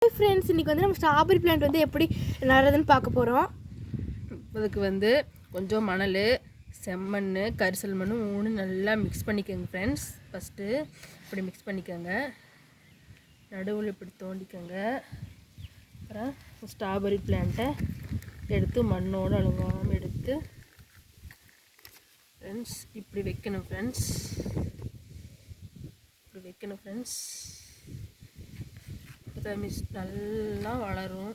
Friends, இன்றைக்கி வந்து நம்ம ஸ்ட்ராபெரி பிளான்ட் வந்து எப்படி நடுறதுன்னு பார்க்க போகிறோம். அதுக்கு வந்து கொஞ்சம் மணல், செம்மண், கரிசல் மண் 3 நல்லா மிக்ஸ் பண்ணிக்கோங்க ஃப்ரெண்ட்ஸ். ஃபஸ்ட்டு இப்படி மிக்ஸ் பண்ணிக்கோங்க. நடுவில் இப்படி தோண்டிக்கோங்க. அப்புறம் ஸ்ட்ராபெரி பிளான்ட்டை எடுத்து மண்ணோடு அழுங்காமல் எடுத்து ஃப்ரெண்ட்ஸ் இப்படி வைக்கணும் ஃப்ரெண்ட்ஸ். இப்படி வைக்கணும் ஃப்ரெண்ட்ஸ். மிக்ஸ் நல்லா வளரும்.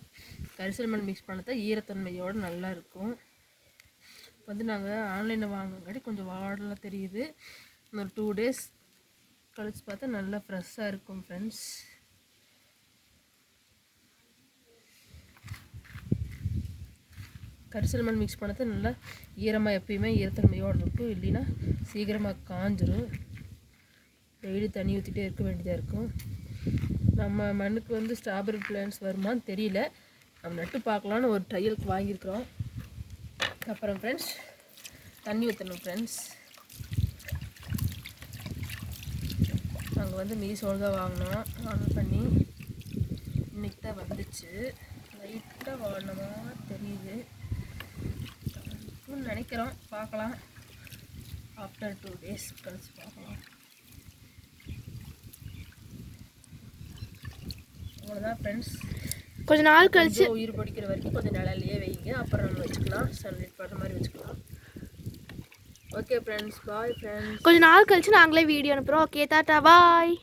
கரிசல் மண் மிக்ஸ் பண்ணதான் ஈரத்தன்மையோடு நல்லா இருக்கும். வந்து நாங்கள் ஆன்லைனில் வாங்கினங்காட்டி கொஞ்சம் வாடலாம் தெரியுது. இன்னொரு 2 days கழிச்சு பார்த்தா நல்லா ஃப்ரெஷ்ஷாக இருக்கும் ஃப்ரெண்ட்ஸ். கரிசல் மண் மிக்ஸ் பண்ணது நல்லா ஈரமாக எப்பயுமே ஈரத்தன்மையோடு இருக்கும். இல்லைன்னா சீக்கிரமாக காஞ்சிரும். டெய்லி தண்ணி ஊற்றிட்டே இருக்க வேண்டியதாக இருக்கும். நம்ம மண்ணுக்கு வந்து ஸ்ட்ராபெரி பிளான்ட்ஸ் வருமானு தெரியல. நம்ம நட்டு பார்க்கலான்னு ஒரு ட்ரையலுக்கு வாங்கியிருக்கிறோம். அப்புறம் ஃப்ரெண்ட்ஸ் தண்ணி ஊற்றணும் ஃப்ரெண்ட்ஸ். நாங்கள் வந்து மீஷோவில் தான் வாங்கினோம். ஆர்டர் பண்ணி இன்றைக்கி தான் வந்துச்சு. லைட்டாக வாங்கினமா தெரியுது நினைக்கிறோம். பார்க்கலாம். ஆஃப்டர் 2 days கழிச்சு பார்க்கலாம். அவ்வளோதான் ஃப்ரெண்ட்ஸ். கொஞ்ச நாள் கழிச்சு உயிர் பிடிக்கிற வரைக்கும் கொஞ்சம் நிழலையே வைங்க. அப்புறம் நம்ம வச்சுக்கலாம். சன்லைட் படுற மாதிரி வச்சுக்கலாம். Okay friends, bye friends. கொஞ்ச நாள் கழிச்சு நாங்களே வீடியோ அனுப்புகிறோம். ஓகே, டாடா, பாய்.